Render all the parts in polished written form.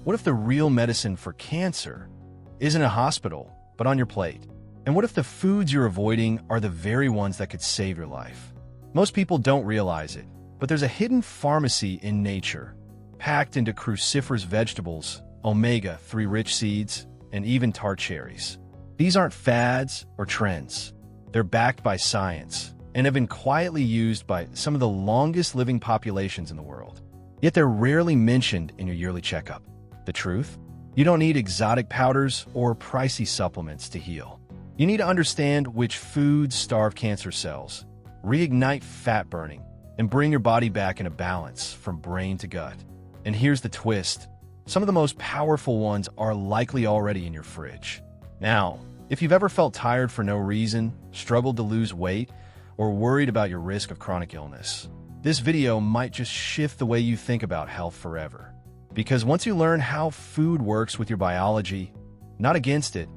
What if the real medicine for cancer isn't a hospital, but on your plate? And what if the foods you're avoiding are the very ones that could save your life? Most people don't realize it, but there's a hidden pharmacy in nature, packed into cruciferous vegetables, omega-3 rich seeds, and even tart cherries. These aren't fads or trends. They're backed by science and have been quietly used by some of the longest living populations in the world. Yet they're rarely mentioned in your yearly checkup. The truth? You don't need exotic powders or pricey supplements to heal. You need to understand which foods starve cancer cells, reignite fat burning, and bring your body back into balance from brain to gut. And here's the twist. Some of the most powerful ones are likely already in your fridge. Now, if you've ever felt tired for no reason, struggled to lose weight, or worried about your risk of chronic illness, this video might just shift the way you think about health forever. Because once you learn how food works with your biology, not against it,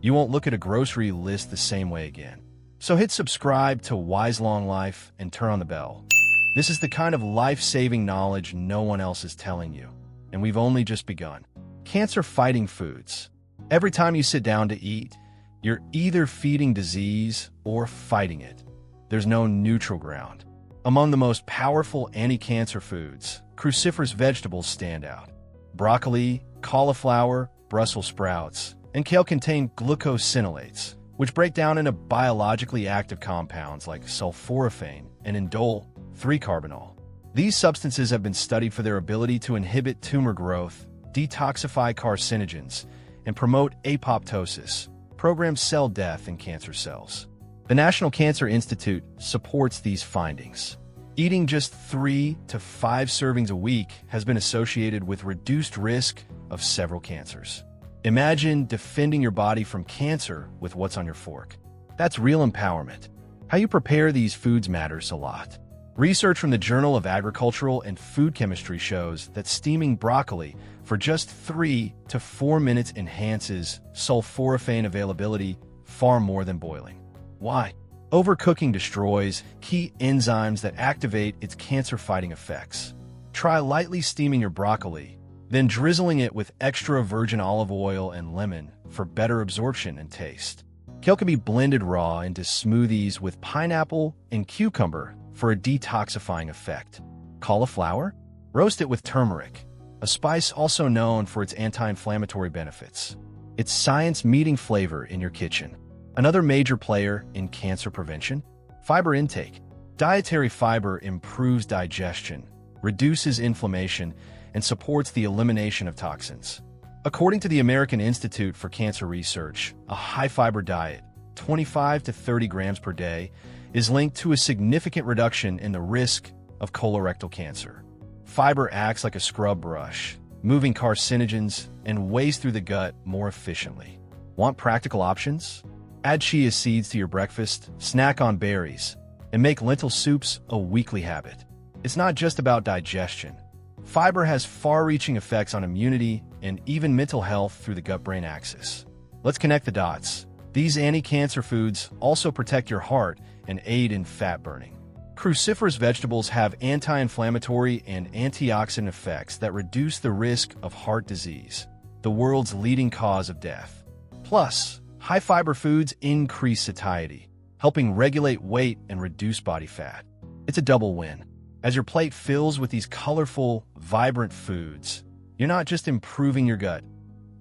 you won't look at a grocery list the same way again. So hit subscribe to Wise Long Life and turn on the bell. This is the kind of life-saving knowledge no one else is telling you, and we've only just begun. Cancer-fighting foods. Every time you sit down to eat, you're either feeding disease or fighting it. There's no neutral ground. Among the most powerful anti-cancer foods, cruciferous vegetables stand out. Broccoli, cauliflower, Brussels sprouts, and kale contain glucosinolates, which break down into biologically active compounds like sulforaphane and indole 3-carbinol. These substances have been studied for their ability to inhibit tumor growth, detoxify carcinogens, and promote apoptosis, program cell death in cancer cells. The National Cancer Institute supports these findings. Eating just 3 to 5 servings a week has been associated with reduced risk of several cancers. Imagine defending your body from cancer with what's on your fork. That's real empowerment. How you prepare these foods matters a lot. Research from the Journal of Agricultural and Food Chemistry shows that steaming broccoli for just 3 to 4 minutes enhances sulforaphane availability far more than boiling. Why? Overcooking destroys key enzymes that activate its cancer-fighting effects. Try lightly steaming your broccoli, then drizzling it with extra virgin olive oil and lemon for better absorption and taste. Kale can be blended raw into smoothies with pineapple and cucumber for a detoxifying effect. Cauliflower? Roast it with turmeric, a spice also known for its anti-inflammatory benefits. It's science meeting flavor in your kitchen. Another major player in cancer prevention? Fiber intake. Dietary fiber improves digestion, reduces inflammation, and supports the elimination of toxins. According to the American Institute for Cancer Research, a high-fiber diet, 25 to 30 grams per day, is linked to a significant reduction in the risk of colorectal cancer. Fiber acts like a scrub brush, moving carcinogens and waste through the gut more efficiently. Want practical options? Add chia seeds to your breakfast, snack on berries, and make lentil soups a weekly habit. It's not just about digestion. Fiber has far-reaching effects on immunity and even mental health through the gut-brain axis. Let's connect the dots. These anti-cancer foods also protect your heart and aid in fat burning. Cruciferous vegetables have anti-inflammatory and antioxidant effects that reduce the risk of heart disease, the world's leading cause of death. Plus, high-fiber foods increase satiety, helping regulate weight and reduce body fat. It's a double win. As your plate fills with these colorful, vibrant foods, you're not just improving your gut,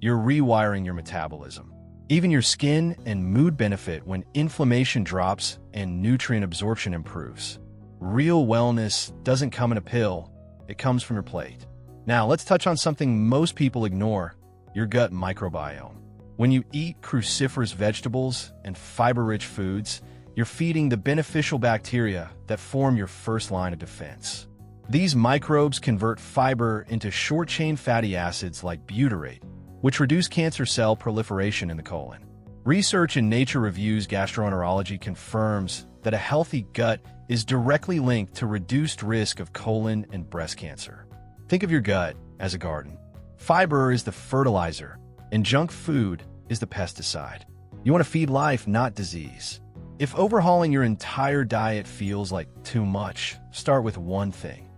you're rewiring your metabolism. Even your skin and mood benefit when inflammation drops and nutrient absorption improves. Real wellness doesn't come in a pill, it comes from your plate. Now, let's touch on something most people ignore: your gut microbiome. When you eat cruciferous vegetables and fiber-rich foods, you're feeding the beneficial bacteria that form your first line of defense. These microbes convert fiber into short-chain fatty acids like butyrate, which reduce cancer cell proliferation in the colon. Research in Nature Reviews Gastroenterology confirms that a healthy gut is directly linked to reduced risk of colon and breast cancer. Think of your gut as a garden. Fiber is the fertilizer, and junk food is the pesticide. You want to feed life, not disease. If overhauling your entire diet feels like too much, start with one thing.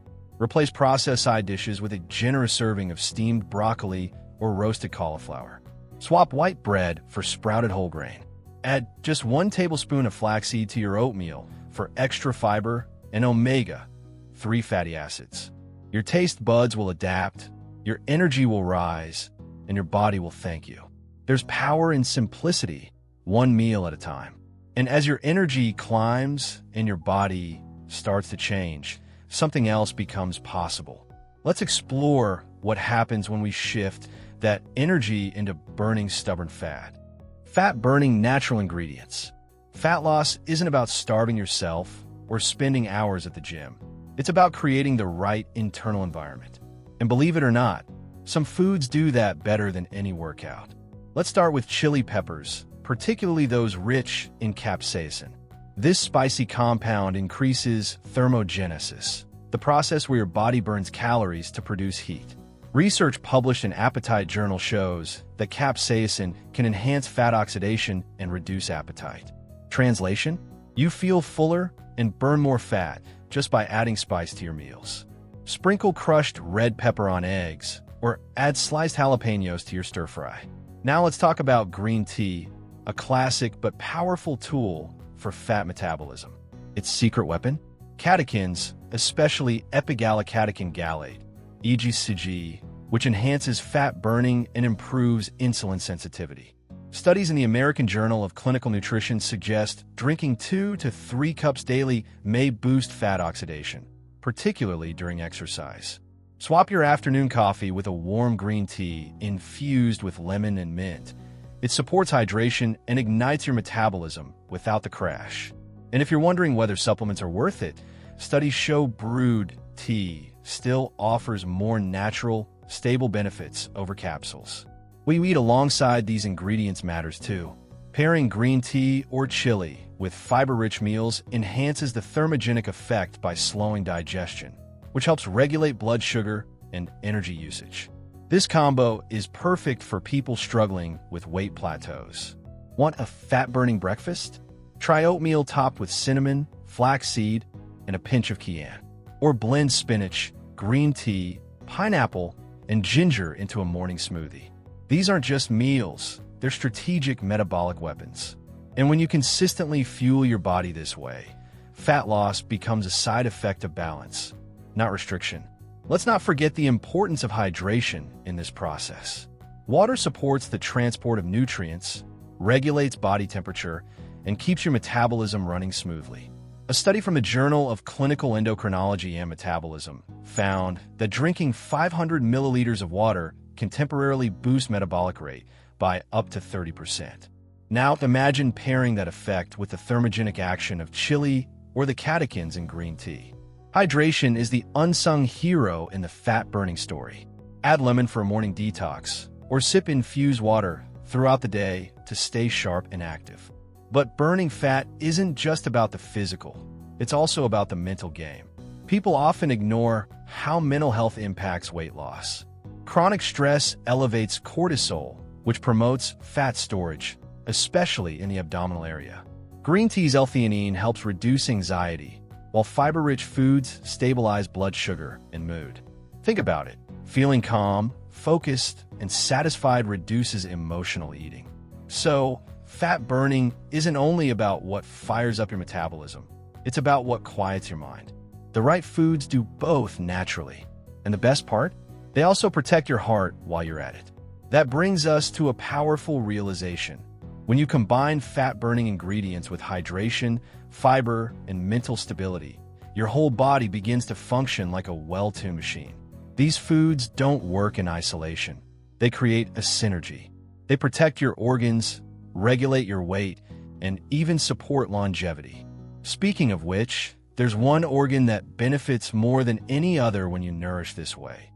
Replace processed side dishes with a generous serving of steamed broccoli or roasted cauliflower. Swap white bread for sprouted whole grain. Add just 1 tablespoon of flaxseed to your oatmeal for extra fiber and omega-3 fatty acids. Your taste buds will adapt, your energy will rise, and your body will thank you. There's power in simplicity, one meal at a time. And as your energy climbs and your body starts to change, something else becomes possible. Let's explore what happens when we shift that energy into burning stubborn fat. Fat-burning natural ingredients. Fat loss isn't about starving yourself or spending hours at the gym. It's about creating the right internal environment. And believe it or not, some foods do that better than any workout. Let's start with chili peppers, particularly those rich in capsaicin. This spicy compound increases thermogenesis, the process where your body burns calories to produce heat. Research published in Appetite Journal shows that capsaicin can enhance fat oxidation and reduce appetite. Translation: you feel fuller and burn more fat just by adding spice to your meals. Sprinkle crushed red pepper on eggs, or add sliced jalapenos to your stir-fry. Now let's talk about green tea, a classic but powerful tool for fat metabolism. Its secret weapon? Catechins, especially epigallocatechin gallate, EGCG, which enhances fat burning and improves insulin sensitivity. Studies in the American Journal of Clinical Nutrition suggest drinking 2 to 3 cups daily may boost fat oxidation, particularly during exercise. Swap your afternoon coffee with a warm green tea infused with lemon and mint. It supports hydration and ignites your metabolism without the crash. And if you're wondering whether supplements are worth it, studies show brewed tea still offers more natural, stable benefits over capsules. What you eat alongside these ingredients matters too. Pairing green tea or chili with fiber-rich meals enhances the thermogenic effect by slowing digestion, which helps regulate blood sugar and energy usage. This combo is perfect for people struggling with weight plateaus. Want a fat-burning breakfast? Try oatmeal topped with cinnamon, flaxseed, and a pinch of cayenne. Or blend spinach, green tea, pineapple, and ginger into a morning smoothie. These aren't just meals, they're strategic metabolic weapons. And when you consistently fuel your body this way, fat loss becomes a side effect of balance, not restriction. Let's not forget the importance of hydration in this process. Water supports the transport of nutrients, regulates body temperature, and keeps your metabolism running smoothly. A study from the Journal of Clinical Endocrinology and Metabolism found that drinking 500 milliliters of water can temporarily boost metabolic rate by up to 30%. Now imagine pairing that effect with the thermogenic action of chili or the catechins in green tea. Hydration is the unsung hero in the fat-burning story. Add lemon for a morning detox, or sip infused water throughout the day to stay sharp and active. But burning fat isn't just about the physical, it's also about the mental game. People often ignore how mental health impacts weight loss. Chronic stress elevates cortisol, which promotes fat storage, especially in the abdominal area. Green tea's L-theanine helps reduce anxiety, while fiber-rich foods stabilize blood sugar and mood. Think about it. Feeling calm, focused, and satisfied reduces emotional eating. So, fat burning isn't only about what fires up your metabolism, it's about what quiets your mind. The right foods do both naturally. And the best part? They also protect your heart while you're at it. That brings us to a powerful realization. When you combine fat-burning ingredients with hydration, fiber, and mental stability, your whole body begins to function like a well-tuned machine. These foods don't work in isolation. They create a synergy. They protect your organs, regulate your weight, and even support longevity. Speaking of which, there's one organ that benefits more than any other when you nourish this way: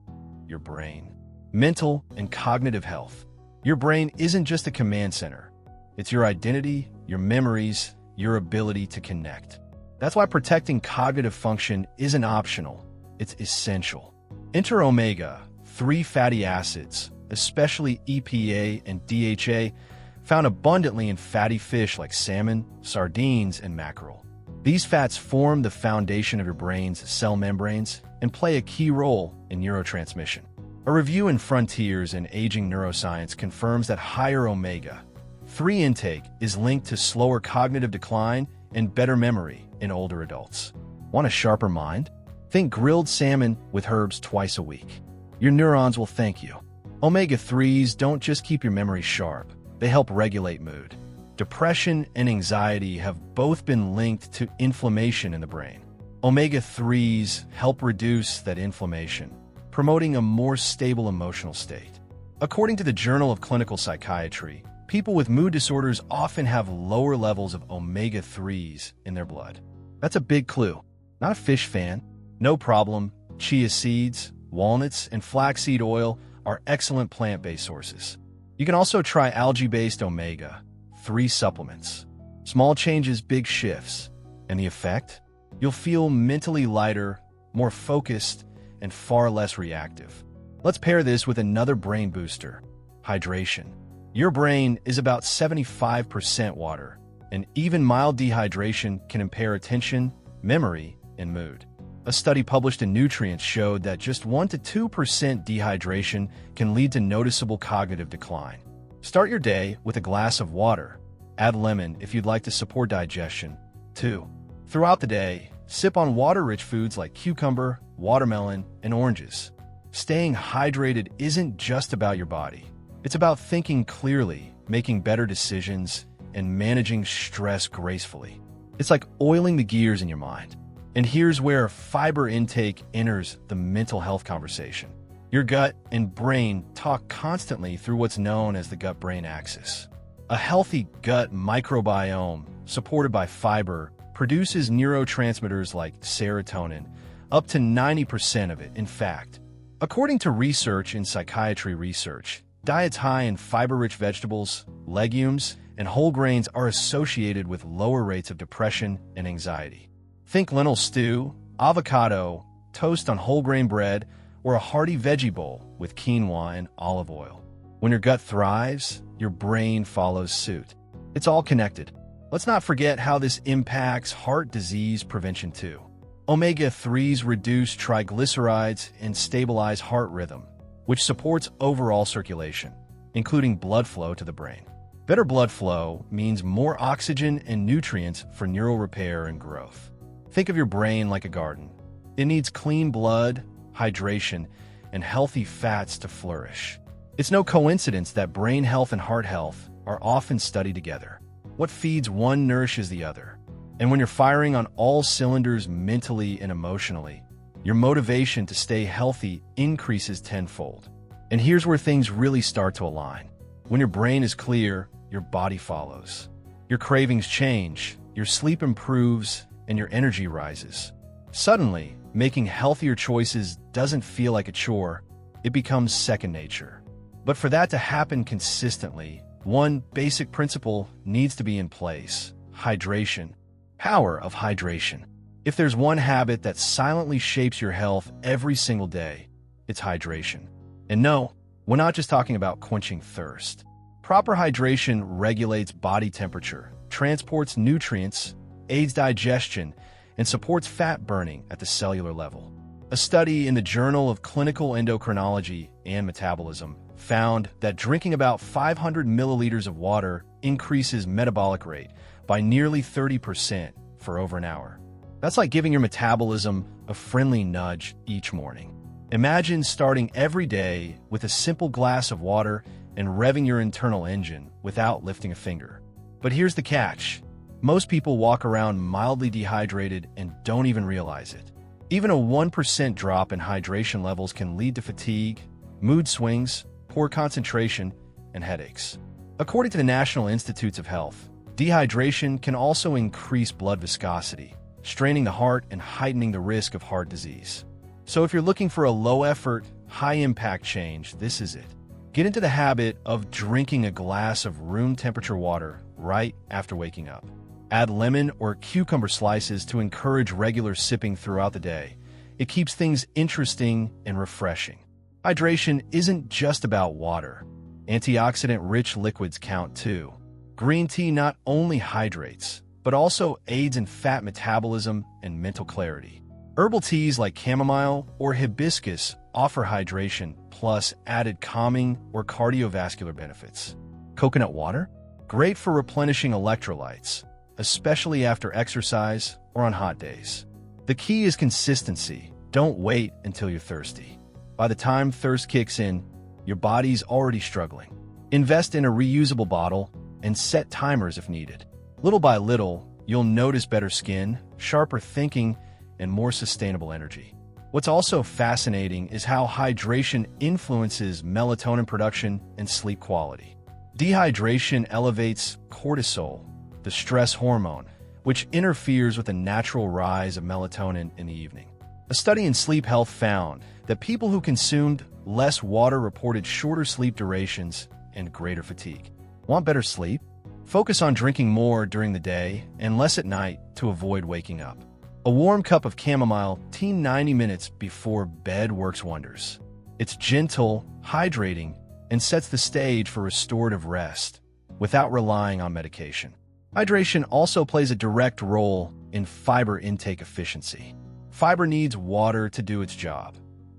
your brain. Mental and cognitive health. Your brain isn't just a command center. It's your identity, your memories, your ability to connect. That's why protecting cognitive function isn't optional, it's essential. Enter omega-3 fatty acids, especially EPA and DHA, found abundantly in fatty fish like salmon, sardines, and mackerel. These fats form the foundation of your brain's cell membranes and play a key role in neurotransmission. A review in Frontiers in Aging Neuroscience confirms that higher omega-3 intake is linked to slower cognitive decline and better memory in older adults. Want a sharper mind? Think grilled salmon with herbs twice a week. Your neurons will thank you. Omega-3s don't just keep your memory sharp, they help regulate mood. Depression and anxiety have both been linked to inflammation in the brain. Omega-3s help reduce that inflammation, promoting a more stable emotional state. According to the Journal of Clinical Psychiatry, people with mood disorders often have lower levels of omega-3s in their blood. That's a big clue. Not a fish fan? No problem. Chia seeds, walnuts, and flaxseed oil are excellent plant-based sources. You can also try algae-based omega-3 supplements. Small changes, big shifts. And the effect? You'll feel mentally lighter, more focused, and far less reactive. Let's pair this with another brain booster: hydration. Your brain is about 75% water, and even mild dehydration can impair attention, memory, and mood. A study published in Nutrients showed that just 1 to 2% dehydration can lead to noticeable cognitive decline. Start your day with a glass of water. Add lemon if you'd like to support digestion. 2. Throughout the day, sip on water-rich foods like cucumber, watermelon, and oranges. Staying hydrated isn't just about your body. It's about thinking clearly, making better decisions, and managing stress gracefully. It's like oiling the gears in your mind. And here's where fiber intake enters the mental health conversation. Your gut and brain talk constantly through what's known as the gut-brain axis. A healthy gut microbiome, supported by fiber, produces neurotransmitters like serotonin, up to 90% of it, in fact. According to research in Psychiatry Research, diets high in fiber-rich vegetables, legumes, and whole grains are associated with lower rates of depression and anxiety. Think lentil stew, avocado, toast on whole grain bread, or a hearty veggie bowl with quinoa and olive oil. When your gut thrives, your brain follows suit. It's all connected. Let's not forget how this impacts heart disease prevention too. Omega-3s reduce triglycerides and stabilize heart rhythm, which supports overall circulation, including blood flow to the brain. Better blood flow means more oxygen and nutrients for neural repair and growth. Think of your brain like a garden. It needs clean blood, hydration, and healthy fats to flourish. It's no coincidence that brain health and heart health are often studied together. What feeds one nourishes the other. And when you're firing on all cylinders mentally and emotionally, your motivation to stay healthy increases tenfold. And here's where things really start to align. When your brain is clear, your body follows. Your cravings change, your sleep improves, and your energy rises. Suddenly, making healthier choices doesn't feel like a chore, it becomes second nature. But for that to happen consistently, one basic principle needs to be in place: hydration. Power of hydration. If there's one habit that silently shapes your health every single day, it's hydration. And no, we're not just talking about quenching thirst. Proper hydration regulates body temperature, transports nutrients, aids digestion, and supports fat burning at the cellular level. A study in the Journal of Clinical Endocrinology and Metabolism found that drinking about 500 milliliters of water increases metabolic rate by nearly 30% for over an hour. That's like giving your metabolism a friendly nudge each morning. Imagine starting every day with a simple glass of water and revving your internal engine without lifting a finger. But here's the catch. Most people walk around mildly dehydrated and don't even realize it. Even a 1% drop in hydration levels can lead to fatigue, mood swings, poor concentration, and headaches. According to the National Institutes of Health, dehydration can also increase blood viscosity, straining the heart and heightening the risk of heart disease. So if you're looking for a low-effort, high-impact change, this is it. Get into the habit of drinking a glass of room-temperature water right after waking up. Add lemon or cucumber slices to encourage regular sipping throughout the day. It keeps things interesting and refreshing. Hydration isn't just about water. Antioxidant-rich liquids count too. Green tea not only hydrates, but also aids in fat metabolism and mental clarity. Herbal teas like chamomile or hibiscus offer hydration plus added calming or cardiovascular benefits. Coconut water? Great for replenishing electrolytes, especially after exercise or on hot days. The key is consistency. Don't wait until you're thirsty. By the time thirst kicks in, your body's already struggling. Invest in a reusable bottle and set timers if needed. Little by little, you'll notice better skin, sharper thinking, and more sustainable energy. What's also fascinating is how hydration influences melatonin production and sleep quality. Dehydration elevates cortisol, the stress hormone, which interferes with the natural rise of melatonin in the evening. A study in sleep health found that people who consumed less water reported shorter sleep durations and greater fatigue. Want better sleep? Focus on drinking more during the day and less at night to avoid waking up. A warm cup of chamomile tea 90 minutes before bed works wonders. It's gentle, hydrating, and sets the stage for restorative rest without relying on medication. Hydration also plays a direct role in fiber intake efficiency. Fiber needs water to do its job,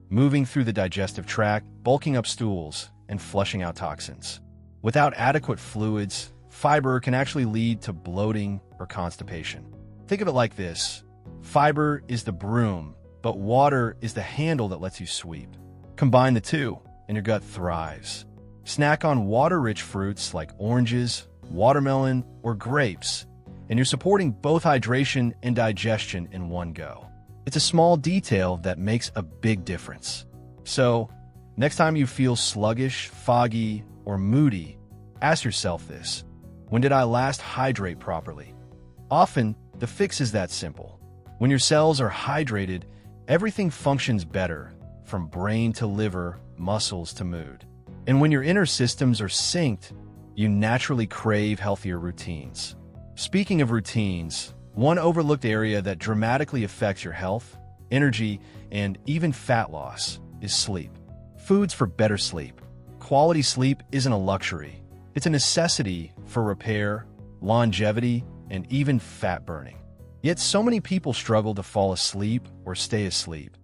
moving through the digestive tract, bulking up stools, and flushing out toxins. Without adequate fluids, fiber can actually lead to bloating or constipation. Think of it like this. Fiber is the broom, but water is the handle that lets you sweep. Combine the two, and your gut thrives. Snack on water-rich fruits like oranges, watermelon, or grapes, and you're supporting both hydration and digestion in one go. It's a small detail that makes a big difference. So, next time you feel sluggish, foggy, or moody, ask yourself this: when did I last hydrate properly? Often, the fix is that simple. When your cells are hydrated, everything functions better, from brain to liver, muscles to mood. And when your inner systems are synced, you naturally crave healthier routines. Speaking of routines, one overlooked area that dramatically affects your health, energy, and even fat loss is sleep. Foods for better sleep. Quality sleep isn't a luxury. It's a necessity for repair, longevity, and even fat burning. Yet so many people struggle to fall asleep or stay asleep,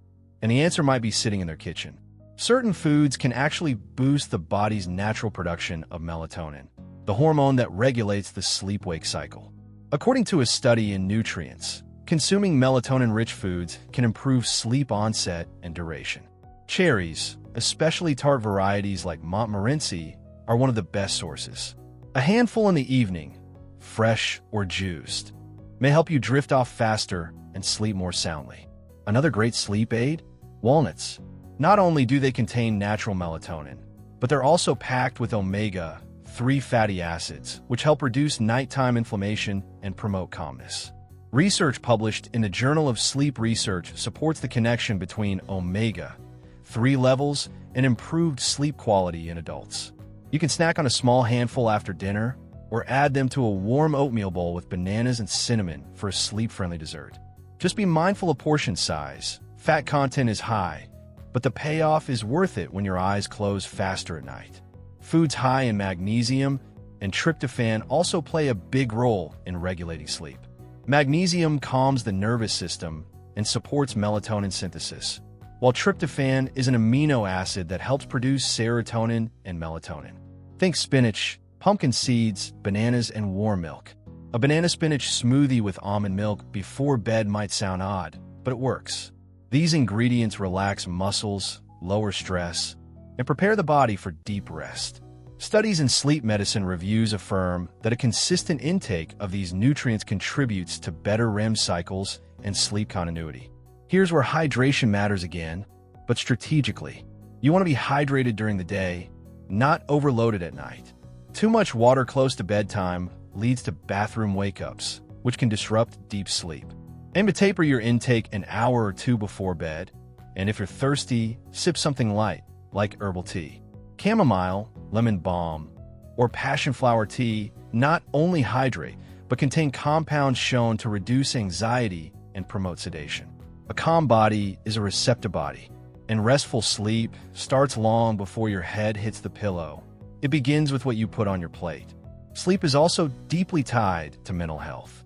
and the answer might be sitting in their kitchen. Certain foods can actually boost the body's natural production of melatonin, the hormone that regulates the sleep-wake cycle. According to a study in Nutrients, consuming melatonin-rich foods can improve sleep onset and duration. Cherries, especially tart varieties like Montmorency, are one of the best sources. A handful in the evening, fresh or juiced, may help you drift off faster and sleep more soundly. Another great sleep aid? Walnuts. Not only do they contain natural melatonin, but they're also packed with omega-3 fatty acids, which help reduce nighttime inflammation and promote calmness. Research published in the Journal of Sleep Research supports the connection between omega-3 levels and improved sleep quality in adults. You can snack on a small handful after dinner, or add them to a warm oatmeal bowl with bananas and cinnamon for a sleep-friendly dessert. Just be mindful of portion size. Fat content is high, but the payoff is worth it when your eyes close faster at night. Foods high in magnesium and tryptophan also play a big role in regulating sleep. Magnesium calms the nervous system and supports melatonin synthesis, while tryptophan is an amino acid that helps produce serotonin and melatonin. Think spinach, pumpkin seeds, bananas, and warm milk. A banana spinach smoothie with almond milk before bed might sound odd, but it works. These ingredients relax muscles, lower stress, and prepare the body for deep rest. Studies in sleep medicine reviews affirm that a consistent intake of these nutrients contributes to better REM cycles and sleep continuity. Here's where hydration matters again, but strategically. You want to be hydrated during the day, not overloaded at night. Too much water close to bedtime leads to bathroom wake-ups, which can disrupt deep sleep. Aim to taper your intake an hour or two before bed, and if you're thirsty, sip something light, like herbal tea. Chamomile, lemon balm, or passion flower tea not only hydrate, but contain compounds shown to reduce anxiety and promote sedation. A calm body is a receptive body, and restful sleep starts long before your head hits the pillow. It begins with what you put on your plate. Sleep is also deeply tied to mental health.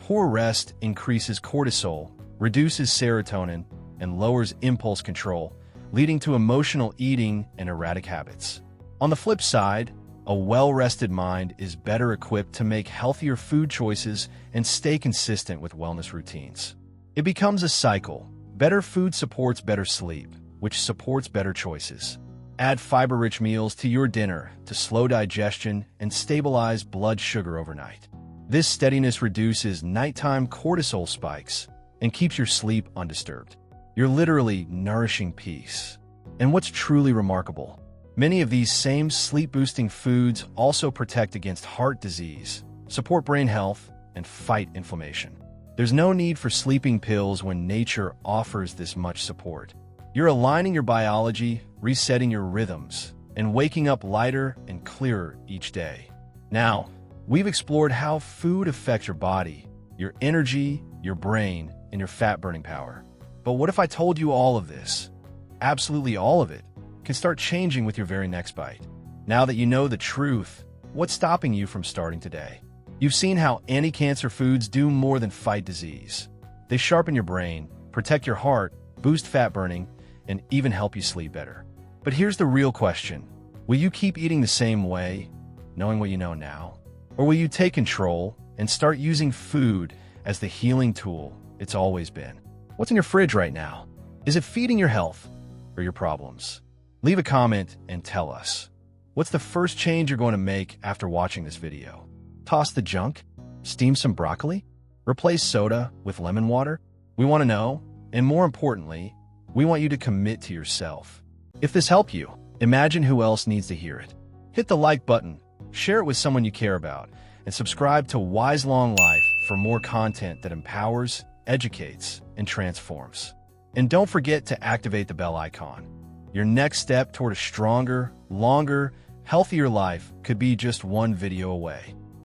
Poor rest increases cortisol, reduces serotonin, and lowers impulse control, leading to emotional eating and erratic habits. On the flip side, a well-rested mind is better equipped to make healthier food choices and stay consistent with wellness routines. It becomes a cycle. Better food supports better sleep, which supports better choices. Add fiber-rich meals to your dinner to slow digestion and stabilize blood sugar overnight. This steadiness reduces nighttime cortisol spikes and keeps your sleep undisturbed. You're literally nourishing peace. And what's truly remarkable, many of these same sleep-boosting foods also protect against heart disease, support brain health, and fight inflammation. There's no need for sleeping pills when nature offers this much support. You're aligning your biology, resetting your rhythms, and waking up lighter and clearer each day. Now, we've explored how food affects your body, your energy, your brain, and your fat-burning power. But what if I told you all of this, absolutely all of it, can start changing with your very next bite? Now that you know the truth, what's stopping you from starting today? You've seen how anti-cancer foods do more than fight disease. They sharpen your brain, protect your heart, boost fat burning, and even help you sleep better. But here's the real question. Will you keep eating the same way, knowing what you know now? Or will you take control and start using food as the healing tool it's always been? What's in your fridge right now? Is it feeding your health or your problems? Leave a comment and tell us. What's the first change you're going to make after watching this video? Toss the junk? Steam some broccoli? Replace soda with lemon water? We want to know, and more importantly, we want you to commit to yourself. If this helped you, imagine who else needs to hear it. Hit the like button, share it with someone you care about, and subscribe to Wise Long Life for more content that empowers, educates, and transforms. And don't forget to activate the bell icon. Your next step toward a stronger, longer, healthier life could be just one video away.